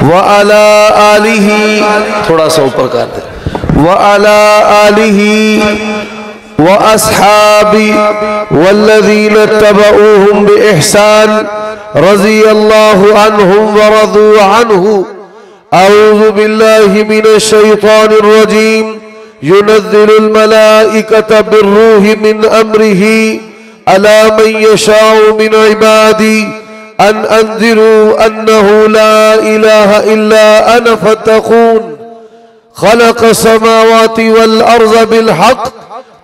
व अला आलिही, थोड़ा सा ऊपर कर दे, व अला आलिही व अस्हाबी वल्लज़ीना तबऊहुम बिइहसान रज़ियल्लाहु अन्हुम व रज़ू अन्हु। अऊज़ु बिल्लाहि मिनश शैतानिर रजीम। युनज़्ज़िलुल मलाइकता बिर्रूहि मिन अम्रिही अला मन यशाउ मिन इबादी अन अंज़िरू अन्नहु ला इलाहा इल्ला अना फत्तक़ून। खलक़ समावाति वल अर्ज़ बिल हक़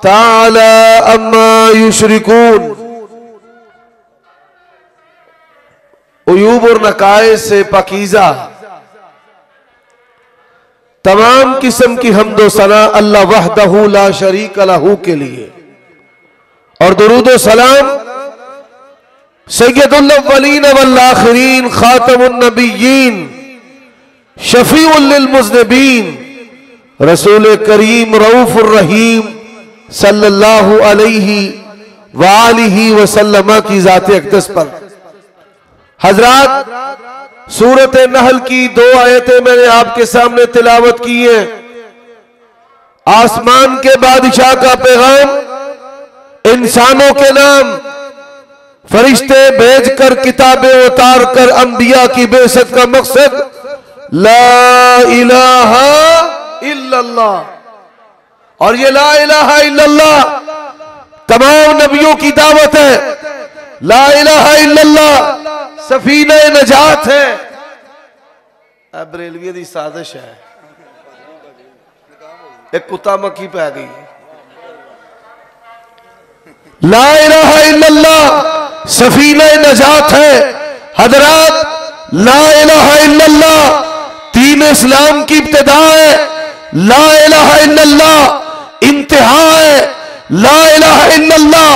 ताला अम्मा युशरिकून। उयूब और नकाए से पाकीज़ा तमाम किस्म की हम्दो सना अल्लाह वहदहू ला शरीक लहू के लिए, और दुरूद व सलाम सय्यदुल अव्वलीन वल आखिरीन खातमुन नबिय्यीन शफीउल लिल मुज़निबीन रसूल करीम रऊफुर रहीम सल्लल्लाहु अलैहि व आलिहि वसल्लम की ज़ात अक़दस पर। हजरात, सूरत नहल की 2 आयतें मैंने आपके सामने तिलावत की है। आसमान के बादशाह का पैगाम, इंसानों के नाम, फरिश्ते भेजकर किताबें उतार कर अंबिया की बेइज्जत का मकसद ला इलाहा इल्लल्लाह। और ये ला इलाहा इल्लल्लाह तमाम नबियों की दावत है। ला इलाहा इल्लल्लाह सफीना नजात है। अब रेलवे की साजिश है, एक कुत्ता मक्खी पै गई। ला इलाहा इल्लल्लाह सफीना नजात है। हजरात, ला इलाहा इल्लल्लाह दीन इस्लाम की इब्तिदा है। ला इलाहा इल्लल्लाह इंतहा है। ला इलाहा इल्लल्लाह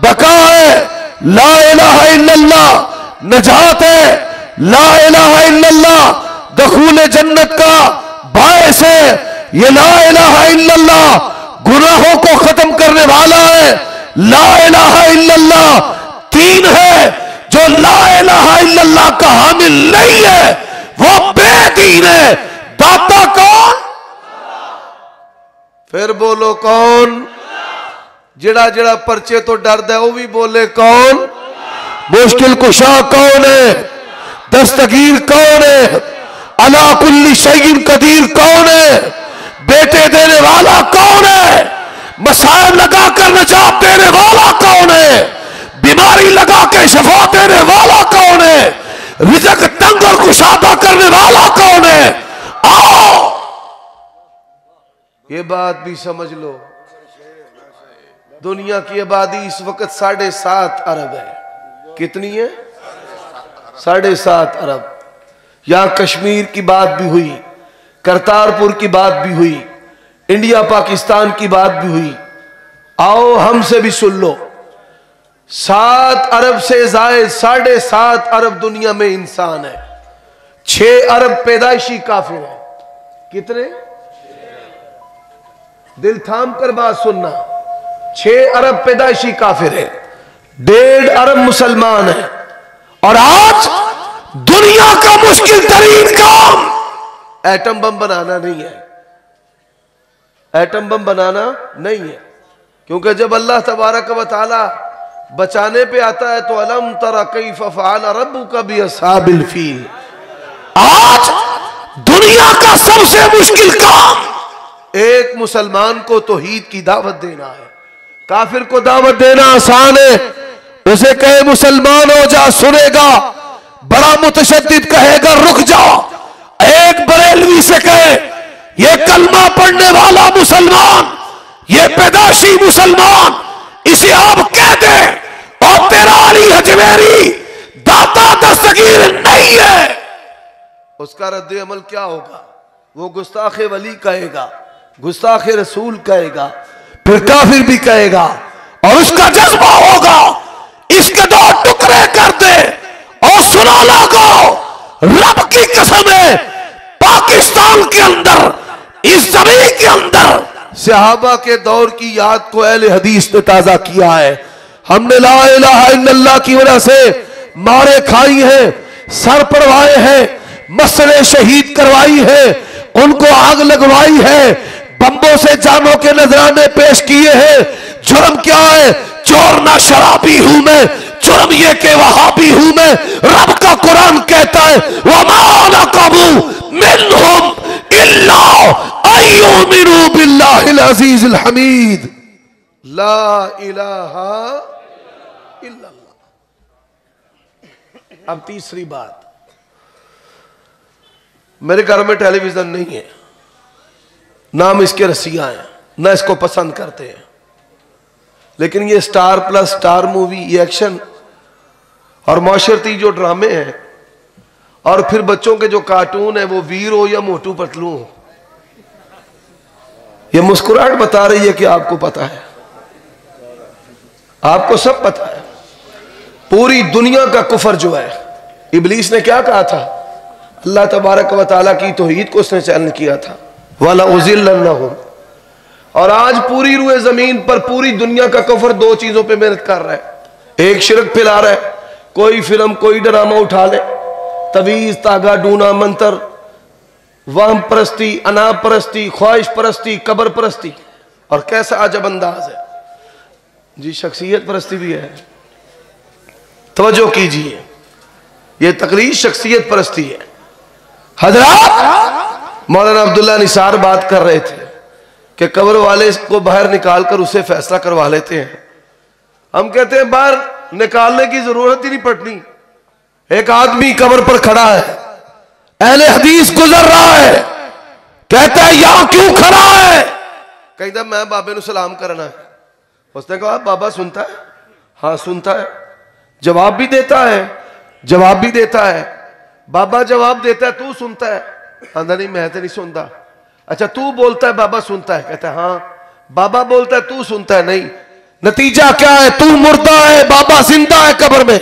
बका है। ला इलाहा इल्लल्लाह नजात है। ला इलाहा इल्लल्लाह दखूल जन्नत का बायस है। ये ला इलाहा इल्लल्लाह गुनाहों को खत्म करने वाला है। ला इलाहा इल्लल्लाह दीन है। जो ला इलाहा इल्लल्लाह का हामिल नहीं है वो बेदीन है। दाता कौन? फिर बोलो कौन? जिड़ा जिड़ा परचे तो डरदा है वो भी बोले कौन? मुश्किल कुशा कौन है? दस्तगीर कौन है? अला कुल्ली शैइन कदीर कौन है? बेटे देने वाला कौन है? मसाइब लगा कर नजात देने वाला कौन है? बीमारी लगा के शफा देने वाला कौन है? रिज़्क़ तंग और कुशादा करने वाला कौन है? आओ ये बात भी समझ लो। दुनिया की आबादी इस वक्त 7.5 अरब है। कितनी है? 7.5 अरब। यहां कश्मीर की बात भी हुई, करतारपुर की बात भी हुई, इंडिया पाकिस्तान की बात भी हुई। आओ हमसे भी सुन लो। 7 अरब से जायद 7.5 अरब दुनिया में इंसान है। 6 अरब पैदाइशी काफिर है। कितने? दिल थाम कर बात सुनना। 6 अरब पैदाइशी काफिर है, 1.5 अरब मुसलमान है। और आज दुनिया का मुश्किल तरीन काम एटम बम बनाना नहीं है। एटम बम बनाना नहीं है, क्योंकि जब अल्लाह तबारक व तआला बचाने पे आता है तो अलम तरा कैफ फ़अल रब्बुका बि अस्हाबिल फील। आज दुनिया का सबसे मुश्किल काम एक मुसलमान को तौहीद की दावत देना है। काफिर को दावत देना आसान है। उसे कहे मुसलमान हो जा, सुनेगा। बड़ा मुतशद्दिद कहेगा रुक जाओ। एक बरेलवी से कहे ये कलमा पढ़ने वाला मुसलमान, ये पैदाशी मुसलमान, इसे आप कह दे और तेरा अली हजवेरी दाता दस्तगीर नहीं है, उसका रद्द अमल क्या होगा? वो गुस्ताखे वली कहेगा, गुस्ताखे रसूल कहेगा, फिर काफिर भी कहेगा। और उसका जज्बा होगा इसके 2 टुकड़े कर दे और सुना लागो। रब की कसम है, पाकिस्तान के अंदर, इस जमीन के अंदर सहाबा के दौर की याद को अहले हदीस ने ताजा किया है। हमने ला इलाहा इल्लल्लाह की वजह से मारे खाई हैं, सर पड़वाए हैं, मसले शहीद करवाई है, उनको आग लगवाई है, बम्बों से जानों के नजराने पेश किए हैं। जुर्म क्या है? चोर ना शराबी हूं मैं, जुर्म ये के वहाबी हूं मैं। रब का कुरान कहता है वमा नक़मू मिनहुम इल्ला अय्युमिनु बिल्लाहिल अज़ीज़िल हमीद ला इलाहा इल्लल्लाह। अब तीसरी बात, मेरे घर में टेलीविजन नहीं है, ना हम इसके रसिया हैं, ना इसको पसंद करते हैं, लेकिन ये स्टार प्लस स्टार मूवी, ये एक्शन और माशरती जो ड्रामे हैं, और फिर बच्चों के जो कार्टून है, वो वीर हो या मोटू पतलू हो, ये मुस्कुराहट बता रही है कि आपको पता है, आपको सब पता है। पूरी दुनिया का कुफर जो है, इब्लीस ने क्या कहा था? अल्लाह तबारक व तआला की तौहीद को उसने चैलेंज किया था, वाला उज़िल्लन्नहुम। और आज पूरी रुए जमीन पर पूरी दुनिया का कुफर दो चीजों पे मेहनत कर रहा है। एक शिरक फैला रहा है, कोई फिल्म कोई ड्रामा उठा ले, तवीज तागा डूना मंत्र, वाम परस्ती, अनाब परस्ती, ख्वाहिश परस्ती, कब्र परस्ती, और कैसा अजब अंदाज है जी, शख्सियत परस्ती भी है। तवज्जो कीजिए, ये तकलीद शख्सियत परस्ती है। हजरत मौलाना अब्दुल्ला निसार बात कर रहे थे कि कब्र वाले को बाहर निकालकर उससे फैसला करवा लेते हैं। हम कहते हैं बाहर निकालने की जरूरत ही नहीं पड़नी। एक आदमी कब्र पर खड़ा है, अहले हदीस गुजर रहा है, कहता है यहां क्यों खड़ा है? कहता मैं बाबे नु सलाम करना है। उसने कहा बाबा सुनता है? हाँ सुनता है। जवाब भी देता है? जवाब भी देता है। बाबा जवाब देता है, तू सुनता है? कहता नहीं मैं तो नहीं सुनता। अच्छा तू बोलता है बाबा सुनता है? कहता है हाँ। बाबा बोलता है तू सुनता है? नहीं। नतीजा क्या है? तू मुर्दा है, बाबा जिंदा है कब्र में,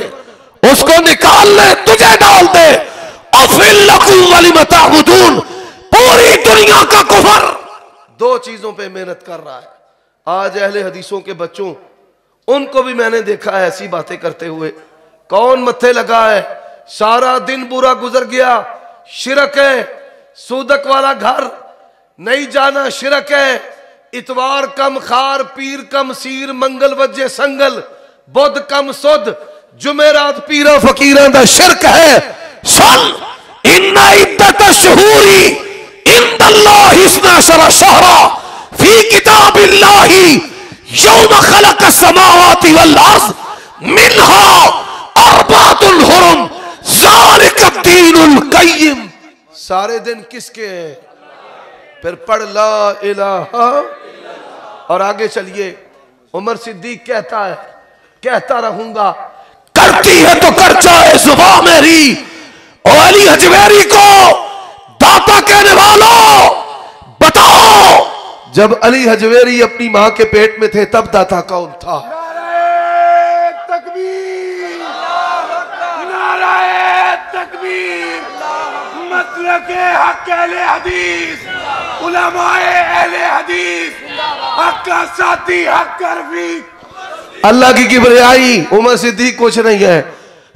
उसको निकाल ले, तुझे डाल दे। पूरी दुनिया का कुफर दो चीजों पे मेहनत कर रहा है। आज अहले हदीसों के बच्चों, उनको भी मैंने देखा है ऐसी बातें करते हुए। कौन मत्थे लगा है? सारा दिन बुरा गुजर गया, शिरक है, सूदक वाला घर नहीं जाना शिरक है, इतवार कम खार, पीर कम सीर, मंगल वजे संगल, बुध कम सुध, जुमेरात पीरा फकीरां दा शिरक है। सुन इन्ना इद्दत शुहूरी इंदल्लाहि इस्ना शरा शहरा फी किताबिल्लाहि यौम खलक़ समावाति वल अर्ज़ मिनहा अर्बातुल हुरुम ज़ालिका दीनुल क़य्यिम। सारे दिन किसके हैं? फिर पढ़ ला इलाहा और आगे चलिए। उमर सिद्दीक कहता है, कहता रहूंगा, करती है तो कर जाए जुबान मेरी। और अली हजवेरी को दाता कहने वालों बताओ, जब अली हजवेरी अपनी मां के पेट में थे तब दाता कौन था? नाराए तकबीर, नाराए तकबीर, मसलके हक अहले हदीस, उलमाए अहले हदीस, हक का साथी, हक का रफीक। अल्लाह की किबरियाई उमर सिद्दीक कुछ नहीं है।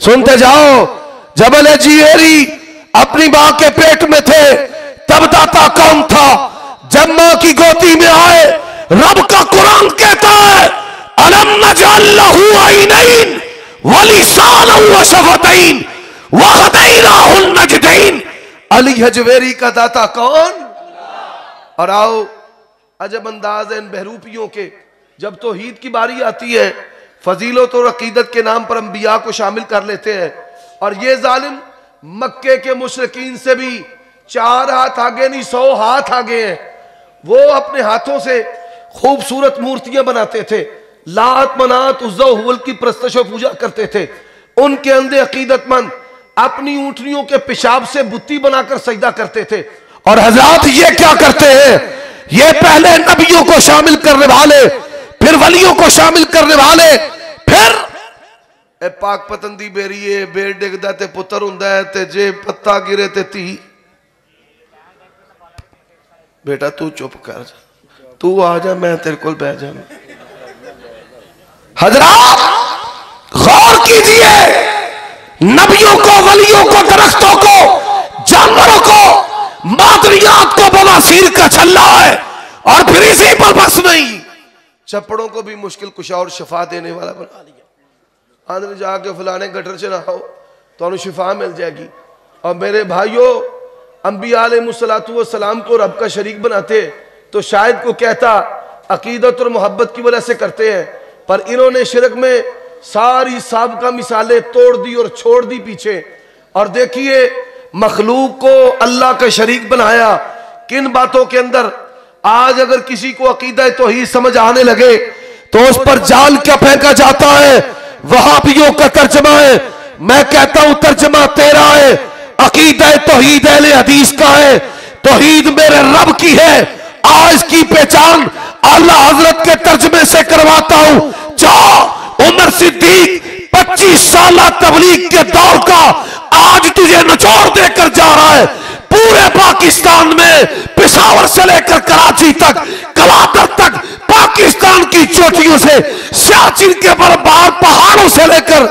सुनते जाओ, जब अली हजवेरी अपनी मां के पेट में थे तब दाता कौन था? जब मां की गोदी में आए, रब का कुरान कहता है अलम नजअल लहू ऐनैन व लिसानन व शफतैन व हदैनाहुन नजदैन। अली हजवेरी का दाता कौन? और आओ अजब अंदाज है इन बहरूपियों के, जब तौहीद की बारी आती है, फजीलत और अकीदत के नाम पर अंबिया को शामिल कर लेते हैं। और ये जालिम मक्के के मुशरिकीन से भी 4 हाथ आगे नहीं 100 हाथ आगे हैं। वो अपने हाथों से खूबसूरत मूर्तियां बनाते थे, लात मनात उज़्ज़ा हुबल की प्रस्तश व पूजा करते थे। उनके अंधे अकीदतमंद अपनी ऊँटनियों के पेशाब से बुत्ती बनाकर सजदा करते थे। और हजरात ये क्या करते हैं? ये पहले नबियों को शामिल करने वाले, फिर वलियों को शामिल करने वाले, फिर ए पाक पतंदी बेरीए बेर डिगदा ते पुत्र हुंदा है, ते जे पत्ता गिरे ते धी। बेटा तू चुप कर, तू आ जा, मैं तेरे को बह जाना। हजरात गौर कीजिए, नबियों को, वलियों को, दरख्तों को जानवरों को, मादरियात को बवासीर का छल्ला है, और फिर इसी पर बस नहीं, चप्पड़ों को भी मुश्किल कुशा और शफा देने वाला बना लिया। आंध्र जाके फलाने गटर से नहाओ तो शिफा मिल जाएगी। और मेरे भाइयों, अंबिया अलैहिस्सलातु वस्सलाम को रब का शरीक बनाते तो शायद को कहता अकीदत और मोहब्बत की वजह से करते हैं, पर इन्होंने शिरक में सारी साबिका मिसालें तोड़ दी और छोड़ दी पीछे। और देखिए मखलूक को अल्लाह का शरीक बनाया किन बातों के अंदर। आज अगर किसी को अकीदा तौहीद समझ आने लगे तो उस पर जाल क्या फेंका जाता है, वहाबियों का तर्जमा है। मैं कहता हूं तर्जमा तेरा है, अकीदा तौहीद अहले हदीस का है। तौहीद मेरे रब की है, आज की पहचान आला हजरत के तर्जमे से करवाता हूं। जा उमर सिद्दीक 25 साल तबलीग के दौर का आज तुझे निचोड़ देकर जा रहा है। पूरे पाकिस्तान में पेशावर से लेकर कराची तक, कलातर तक, पाकिस्तान की चोटियों से सियाचिन के बर्बाद पहाड़ों से लेकर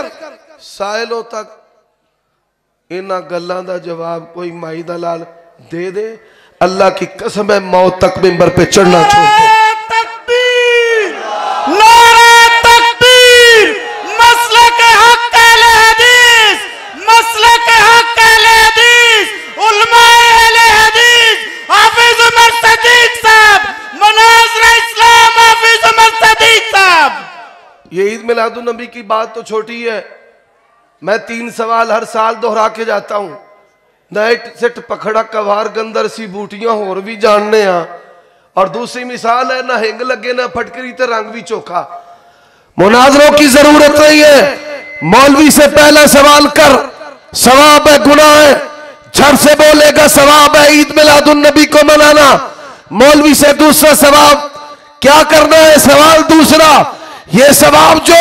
साहिलों तक इन्हां गल्लां दा जवाब कोई माई दा लाल दे दे, अल्लाह की कसम है मौत तक मिंबर पे चढ़ना छोड़ दो। ये ईद मिलादुन नबी की बात तो छोटी है, मैं 3 सवाल हर साल दोहरा के जाता हूं। नाइट सेट पखड़ा कवार गंदर सी बूटियां होर भी जानने आ। और दूसरी मिसाल है ना हिंग लगे ना फटकरी ते रंग भी चोखा। मुनाजरों की जरूरत नहीं है। मौलवी से पहला सवाल कर, सवाब है गुनाह है, झट से बोलेगा सवाब है ईद मिलादुन नबी को मनाना। मौलवी से दूसरा सवाब क्या करना है, सवाल दूसरा, ये सवाब जो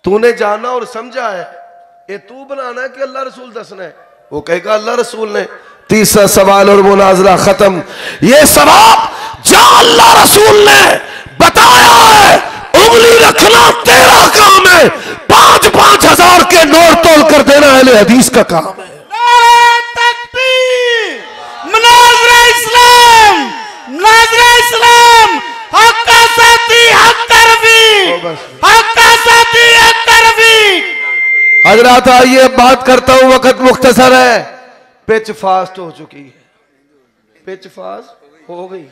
तूने जाना और समझा है ये तू बनाना है कि अल्लाह रसूल दसना है? वो कहेगा अल्लाह रसूल ने। तीसरा सवाल और मुनाजरा खत्म। ये सवाब जो अल्लाह रसूल ने बताया है, उंगली रखना तेरा काम है, 5-5 हजार के नोट तोल कर देना अहले हदीस का काम है। मुनाजरा इस्लाम, मुनाजरा इस्लाम, हक का साथी हक तरफी, हक का साथी हक तरफी। हजरात आइए बात करता हूं, वक्त मुख्तसर है। पिच फास्ट हो चुकी है, पिच फास्ट हो गई।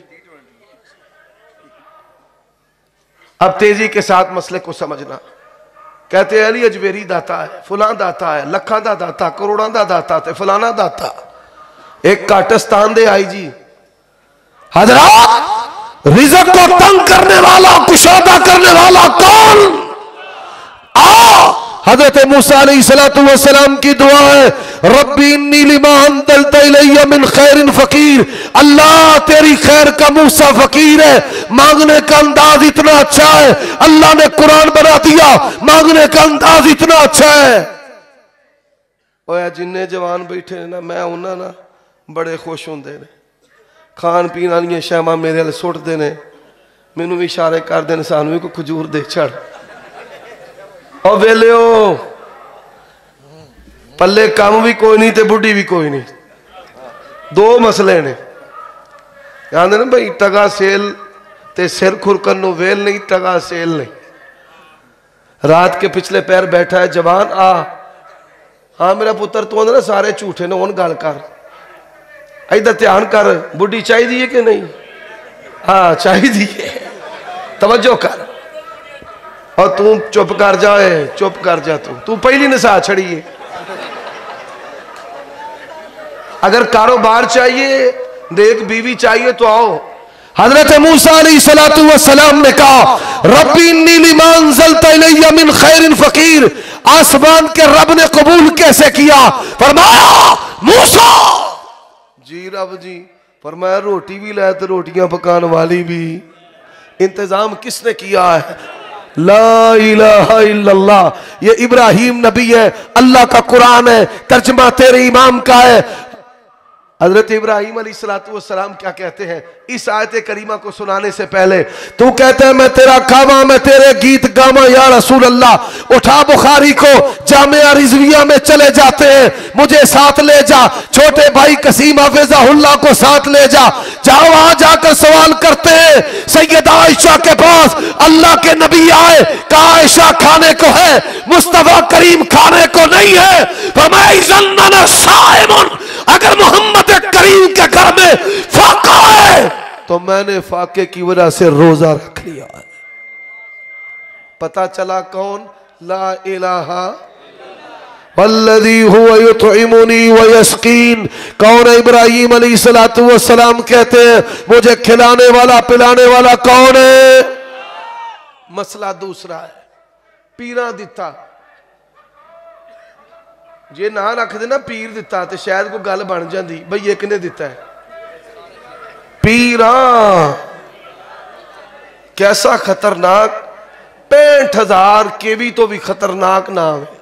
अब तेजी के साथ मसले को समझना। कहते हैं अली अजमेरी दाता है, फुलां दाता है, लखा दा दाता, करोड़ों दा दाता ते फलाना दाता। एक काटस्तान दे आई जी। हजरात रिज़्क़ को तंग करने वाला, कुशादा करने वाला कौन? हज़रत मूसा अलैहिस्सलातु वस्सलाम की दुआ है, रब्बी इन्नी लिमा अंज़लता इलैया मिन खैरिन फ़कीर। अल्लाह तेरी खैर का मूसा फकीर है, मांगने का अंदाज इतना अच्छा है। अल्लाह ने कुरान बना दिया, मांगने का अंदाज इतना अच्छा है। ओए जिन्ने जवान बैठे ना, मैं उन्हां ना बड़े खुश होंदे ने। खान पीन वाली शैवां मेरे वाल सुटते ने, मैनू भी इशारे करते हैं सानू भी कोई खजूर दे छड़। और वेलियो पल्ले काम भी कोई नहीं ते बुढ़ी भी कोई नहीं। दो मसले ने, कहते ना भाई टगा सेल ते सिर खुरकन नू वेल नहीं, टगा सेल नहीं। रात के पिछले पैर बैठा है जवान, आ हाँ मेरा पुत्र तू ना सारे झूठे ने, उन गल कर, इधर ध्यान कर, बुढ़ी चाहिए कि नहीं? हाँ चाहिए, तवज्जो कर। और तू चुप कर जाए, चुप कर जा, तू पहली नसा छड़िए। अगर कारोबार चाहिए, नेक बीवी चाहिए तो आओ। हजरत मूसा अलैहिस्सलातु वस्सलाम ने कहा, रब्बी इन्नी लिमा अंज़लता इलैया मिन खैरिन फ़कीर। आसमान के रब ने कबूल कैसे किया? फरमाया मूसा जी रब जी, फरमाया रोटी भी लाए तो रोटियां पकाने वाली भी। इंतजाम किसने किया है? ला इलाहा इल्लल्लाह। ये इब्राहिम नबी है, अल्लाह का कुरान है, तर्जमा तेरे इमाम का है। हजरत इब्राहीम अलैहिस्सलाम क्या कहते हैं इस आयत करीमा को सुनाने से पहले? तू कहते हैं मैं तेरा खावा, मैं तेरे गीत गावा या रसूल अल्लाह। उठा बुखारी को, जामिया रिजविया में चले जाते हैं, मुझे साथ ले जा। छोटे भाई कसीम हाफिज़हुल्लाह को साथ ले जा। जाओ वहां जाकर सवाल करते हैं सैयदा आयशा के पास। अल्लाह के नबी आए, कहा आयशा खाने को है, मुस्तफा करीम खाने को नहीं है। अगर मोहम्मद करीम के घर में फाका है तो मैंने फाके की वजह से रोजा रख लिया है। पता चला कौन? ला इलाहा वल्लज़ी हुवा युतइमुनी व यस्कीन। कौन है? इब्राहीम अलैहिस्सलाम कहते हैं मुझे खिलाने वाला पिलाने वाला कौन है? मसला दूसरा है, पीरा दिता जे ना रख देना पीर दिता तो शायद कोई गल बन जाती बई एक ने दिता है। पीरा कैसा खतरनाक, 65,000 केवी तो भी खतरनाक नाम है।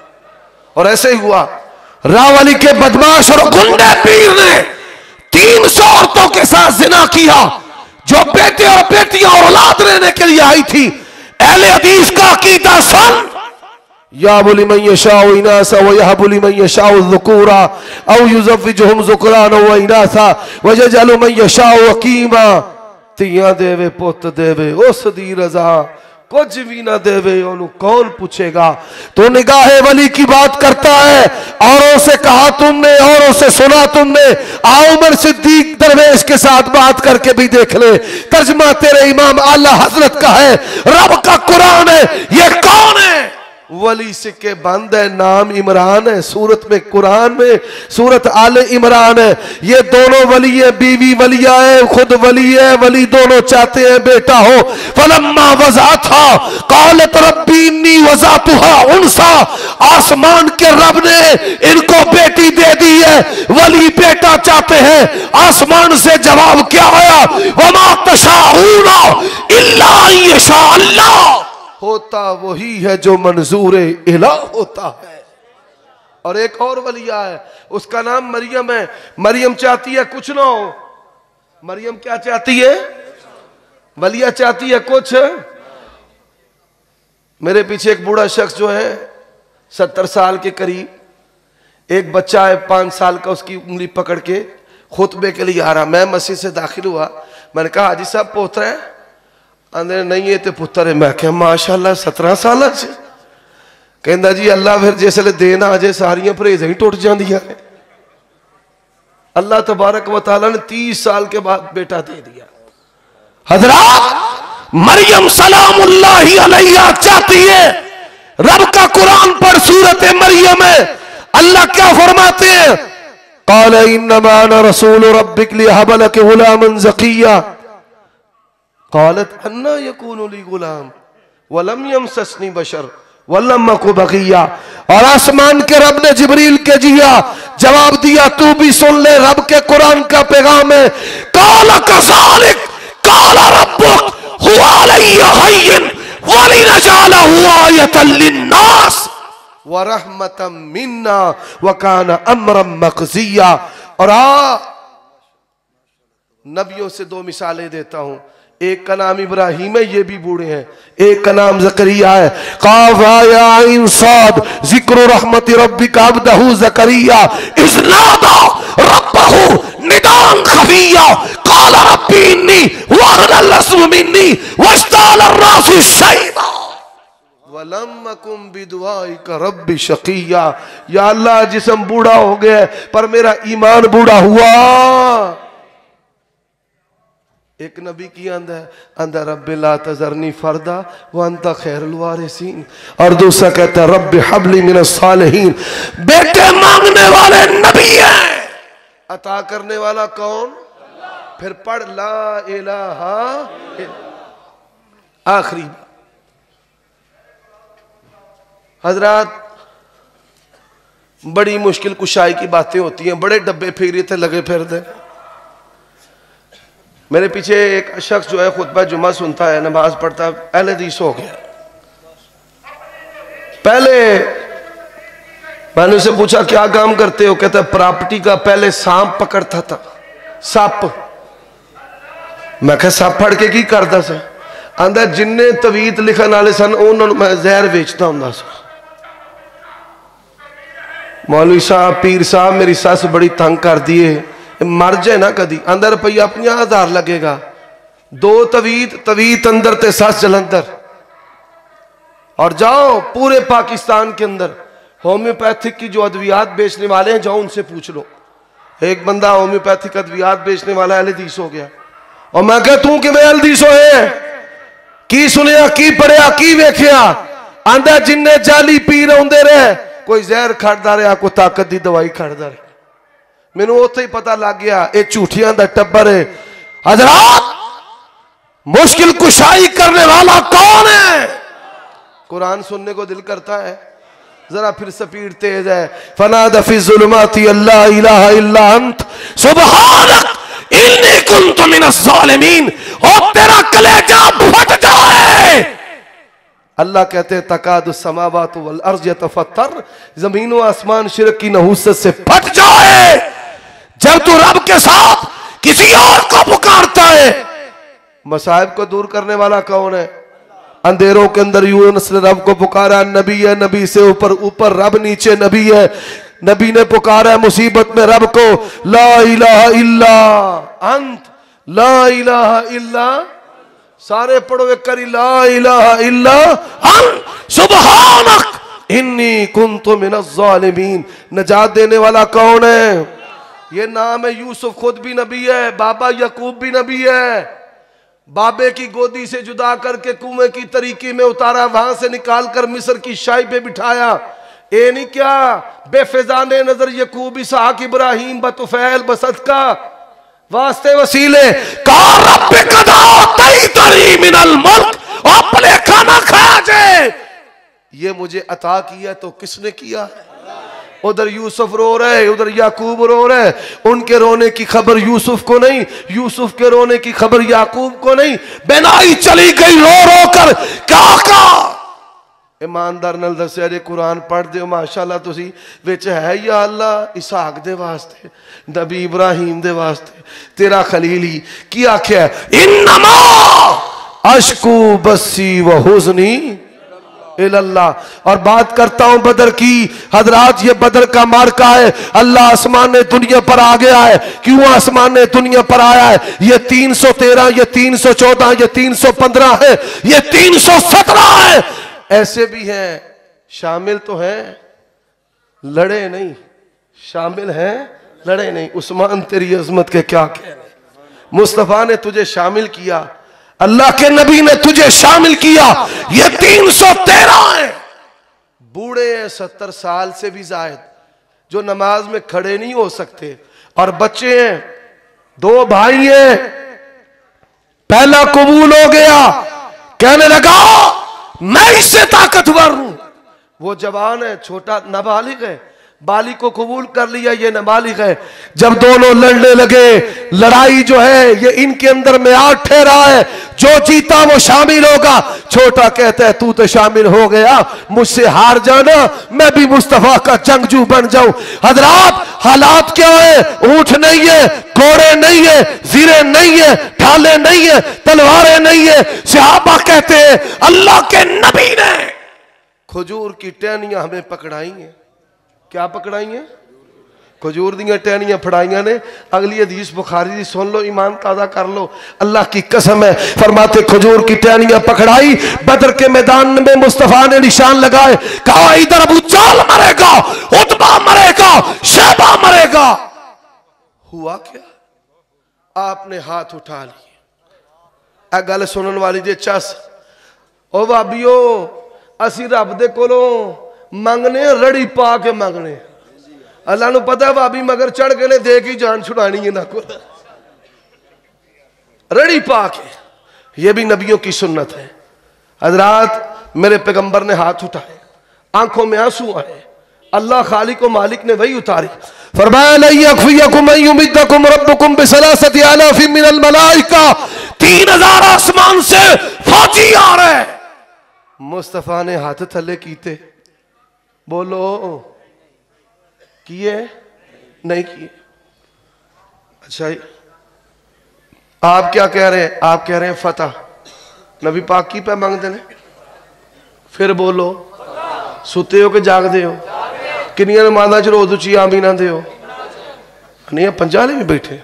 और ऐसे ही हुआ, रावली के बदमाश और गुंडे पीर ने 300 औरतों के साथ जिना किया जो बेटे और बेटियां और औलाद लेने के लिए आई थी। अहले हदीस का अकीदा सुन, या बुली मन यशाउ इनासा व यहबु लिमन यशाउ ज़ुकूरा औ युज़व्विजुहुम ज़ुकराना व इनासा व यजअलु मन यशाउ अकीमा। तियां देवे पुत देवे उस दी रजा, कुछ भी ना देवे ओनू कौन पूछेगा। तो निगाहे वली की बात करता है, औरों से कहा तुमने, औरों से सुना तुमने। आओ उमर सिद्दीक दरवेश के साथ बात करके भी देख ले। तर्जमा तेरे इमाम आला हजरत का है, रब का कुरान है। ये कौन है? वली सिक्के बंद है, नाम इमरान है। सूरत में कुरान में सूरत आले इमरान है। ये दोनों वली है, बीवी वलिया है, खुद वली है। वली दोनों चाहते हैं बेटा हो। फलम्मा वज़अतहा क़ालत रब्बी इन्नी वज़अतुहा उन्सा। आसमान के रब ने इनको बेटी दे दी है, वली बेटा चाहते हैं। आसमान से जवाब क्या आया? वमा तशाऊना इल्ला अन यशा अल्लाह। होता वही है जो मंजूर इला होता है। और एक और वलिया है, उसका नाम मरियम है। मरियम चाहती है कुछ ना हो। मरियम क्या चाहती है? वलिया चाहती है कुछ। मेरे पीछे एक बूढ़ा शख्स जो है 70 साल के करीब, एक बच्चा है 5 साल का, उसकी उंगली पकड़ के खुतबे के लिए आ रहा। मैं मस्जिद से दाखिल हुआ, मैंने कहा हाजी साहब पोतरा है? आंदे नहीं है तो पुत्र है। मैं क्या माशाअल्लाह 17 साल कहता जी अल्लाह फिर जिसले देना आ जाए सारियां परहेज़ां ही टुट जांदियां ने। अल्लाह तबारक व तआला ने 30 साल के बाद बेटा दे दिया। हजरात, मरियम सलामुल्लाहि अलैहा चाहती है। रब का कुरान पर सूरत मरियम है, अल्लाह क्या फरमाते हैं? क़ाल इन्नमा अना रसूल रब्बिक लिहब लक गुलामन ज़किय्या। क़ालत अन्ना यकूनु ली गुलाम वलम यमससनी बशर वलम अकु बग़िया। और आसमान के रब ने जिब्रील के जिया जवाब दिया, तू भी सुन ले, रब के कुरान का पैगाम है। क़ाल कज़ालिक क़ाल रब्बुक हुवा अलैया हय्यन वलिनजअलहु आयतन लिन्नास व रहमतम मिन्ना व काना अम्रन मक़ज़िया। और नबियों से 2 मिसालें देता हूं। एक का नाम इब्राहिम है, ये भी बूढ़े हैं। एक का नाम ज़करिया है। क़ाफ़ या आइन साद ज़िक्र रहमति रब्बिका अब्दहु ज़करिया इज़ नादा रब्बहु निदान खफ़िय्या क़ाल रब्बी इन्नी वहनल अज़्मु मिन्नी वश्तअल अर्रासु शैबा वलम अकुम बिदुआइका रब्बी शक़िय्या। या अल्लाह जिस्म बूढ़ा हो गया पर मेरा ईमान बूढ़ा हुआ। एक नबी की अंदर रब्बे ला तज़रनी फरदा व अंता खैरुल वारिसीन। और दूसरा कहता है रब्बे हबली मिनस सालिहीन। बेटे मांगने वाले नबी हैं, अता करने वाला कौन? फिर पढ़ ला इलाहा। आखिरी हजरात, बड़ी मुश्किल कुशाई की बातें होती हैं, बड़े डब्बे फेरे थे लगे फिर दे। मेरे पीछे एक शख्स जो है खुतबा जुमा सुनता है, नमाज पढ़ता है, अहले हदीस हो गया। पहले मैंने उसे पूछा क्या काम करते हो? कहता प्रॉपर्टी का पहले सांप पकड़ता था, सप। मैं कहा सप फड़ के की करता सा? आंदा जिन्ने तवीत लिखन वाले सन उन्होंने मैं जहर बेचता हूं। मौलवी साहब, पीर साहब, मेरी सस बड़ी तंग कर दिए, मर जाए ना कदी। अंदर रुपया 50,000 लगेगा, 2 तवीत अंदर ते सस जलंधर। और जाओ पूरे पाकिस्तान के अंदर होम्योपैथिक की जो अद्वियात बेचने वाले हैं, जाओ उनसे पूछ लो। एक बंदा होम्योपैथिक अद्वियात बेचने वाला अहलदीस हो गया। और मैं कह तू कि अहलदीस होए की सुनिया, की पढ़िया, की वेखिया? आंदा जिन्ने जाली पीर आउंदे रहे, कोई जहर खड़दा रहा, कोई ताकत की दवाई खड़दा रहा। मैनू उत्थे ही पता लग गया ये झूठियां दा टब्बर है। हजरात, मुश्किल कुशाई करने वाला कौन है? कुरान सुनने को दिल करता है। जरा फिर स्पीड तेज है। फनादा फी ज़ुलुमाति अल्ला इलाहा इल्ला अंत सुब्हानक इन्नी कुन्तु मिनज़ ज़ालिमीन। और तेरा कलेजा फट जाए। अल्लाह कहते हैं तकादु समावातु वल अर्ज़ यतफत्तर, जमीन व आसमान शिरक की नहूसत से फट जाए जब तू रब के साथ किसी और को पुकारता है। मसाइब को दूर करने वाला कौन है? अंधेरों के अंदर यूनुस ने रब को पुकारा, नबी है, नबी से ऊपर ऊपर रब, नीचे नबी है। नबी ने पुकारा है मुसीबत में रब को, ला इलाहा इल्ला अंत, ला इलाहा इल्ला। सारे पढ़ो एक करी, ला इलाहा इल्ला अंत सुब्हानक इन्नी कुन्तु मिनज़ ज़ालिमीन। नजात देने वाला कौन है? ये नाम है यूसुफ, खुद भी नबी है, बाबा यकूब भी नबी है। बाबे की गोदी से जुदा करके कुएं की तरीके में उतारा, वहां से निकाल कर मिस्र की शाही पे बिठाया। ये नहीं क्या बेफिजाने नजर यकूब, इसहाक, इब्राहिम, बतुफैल, बसदका वास्ते वसीले अपने खाना खाया जाए। ये मुझे अता किया तो किसने किया? उधर यूसुफ रो रहे, उधर याकूब रो रहे। उनके रोने की खबर यूसुफ को नहीं, यूसुफ के रोने की खबर याकूब को नहीं। बेनाई चली गई रो रो कर। काका ईमानदार नाल दस्या जे कुरान पढ़ दे माशाअल्लाह तुसी विच है या अल्लाह इसहाक दे वास्ते, नबी इब्राहिम दे वास्ते, तेरा खलीली की आख्या है, इन्नमा अशकू बसी व हुज़नी इल्लल्लाह। और बात करता हूं बदर की। हजरात, ये बदर का मार्का है। अल्लाह आसमान ने दुनिया पर आ गया है। क्यों आसमान ने दुनिया पर आया है? ये 313, ये 314, ये 315 है, ये 317 है। ऐसे भी हैं शामिल तो हैं, लड़े नहीं। शामिल हैं, लड़े नहीं। उस्मान तेरी अजमत के क्या कहने। मुस्तफा ने तुझे शामिल किया, अल्लाह के नबी ने तुझे शामिल किया। ये 313 है। बूढ़े हैं 70 साल से भी जायद, जो नमाज में खड़े नहीं हो सकते। और बच्चे हैं, 2 भाई हैं। पहला कबूल हो गया, कहने लगा मैं इससे ताकतवर हूं। वो जवान है, छोटा नाबालिग है, बालिग को कबूल कर लिया, ये नाबालिग है। जब दोनों लड़ने लगे, लड़ाई जो है ये इनके अंदर में आ ठहरा है। जो जीता वो शामिल होगा। छोटा कहता है तू तो शामिल हो गया, मुझसे हार जाना, मैं भी मुस्तफा का जंगजू बन जाऊं। हजरात, हालात क्या है? ऊंट नहीं है, घोड़े नहीं है, जीरे नहीं है, ढाले नहीं है, तलवारें नहीं है। सहाबा कहते हैं अल्लाह के नबी ने खजूर की टहनियां हमें पकड़ाई हैं। क्या पकड़ाई हैं? खजूर दी टहनियां फड़ाइया ने। अगली हदीस बुखारी दी सुन लो, ईमान ताजा कर लो। अल्लाह की कसम है, फरमाते खजूर की टहनियां पकड़ाई। बदर के मैदान में मुस्तफा ने निशान लगाए, कहा इधर अबू जाल मरेगा, उतबा मरेगा, शैबा मरेगा। हुआ क्या? आपने हाथ उठा लिए। गल सुनने वाली जे चस, ओ भाभीओ असी रब दे कोलों मंगने, रड़ी पा के मंगने। अल्लाह नू पता है भाभी मगर चढ़ के ने दे की जान छुड़ानी है ना को, रड़ी पा के। ये भी नबियों की सुन्नत है। हजरात, मेरे पैगंबर ने हाथ उठाए, आंखों में आंसू आए। अल्लाह खालिक व मालिक ने वही उतारी। फरमाया 3000 आसमान से फौजी आ रहे। मुस्तफा ने हाथ थले कीते, बोलो किए नहीं किए। अच्छा आप क्या कह रहे हैं? आप कह रहे हैं फतह। नबी पाक की पे मांगते ने? फिर बोलो, सुते हो कि जागते हो? किनिया नमाज़ां च रोज़ उची आमीन आंदे हो? नहीं, पंजाले भी बैठे,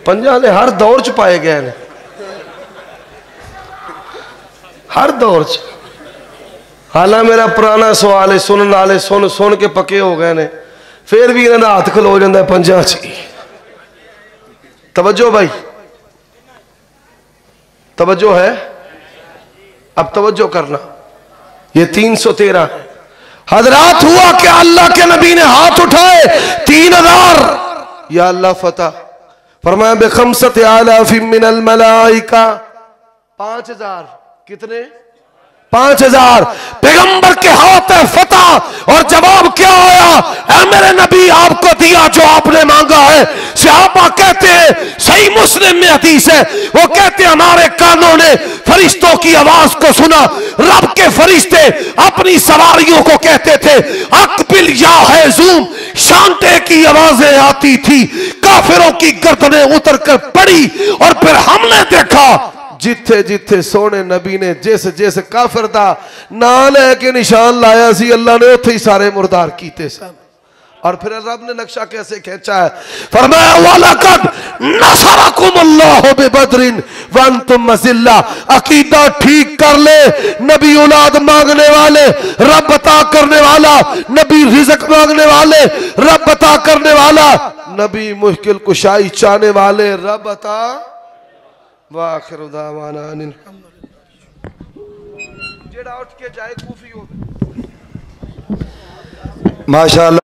पंजाले हर दौर च पाए गए ने, हर दौर च। हालां मेरा पुराना सवाल है, सुनने वाले सुन सुन के पक्के हो गए ने, फिर भी इन्होंने हाथ खलो जाता है पंजा च। तवज्जो भाई, तवज्जो है? अब तवज्जो करना, ये 313 है। हजरात हुआ क्या, अल्लाह के नबी ने हाथ उठाए 3000, या अल्लाह फतह फरमाया बेखमसत आलाफिन मिनल मलाइका, 5000। कितने? 5000। पैगंबर के हाथ है फतह। और जवाब क्या आया? ऐ मेरे नबी, आपको दिया जो आपने मांगा है। सहाबा कहते हैं, सही मुस्लिम में हदीस है, वो कहते हैं हमारे कानों ने फरिश्तों की आवाज को सुना। रब के फरिश्ते अपनी सवारियों को कहते थे अकबिल या है जूम, शांते की आवाजें आती थी, काफिरों की गर्दनें उतर कर पड़ी। और फिर हमने देखा जिथे जिथे सोने नबी ने जिस जिस काफिर दा नाम लैके निशान लाया सी, अल्लाह ने उथे ही सारे मुर्दार कीते सन। और फिर रब ने नक्शा कैसे खींचा है? फरमाया वलकद नसरकुमुल्लाहु बिबद्रिन व अंतुम मज़िल्ला। अकीदा ठीक कर ले, नबी औलाद मांगने वाले रब अता करने वाला, नबी रिज़्क मांगने वाले रब अता करने वाला, नबी मुश्किल कुशाई चाहने वाले रब अता। वाखिर दावाना अनिल जेड़ा उठ के जाए कूफी हो। माशाअल्लाह।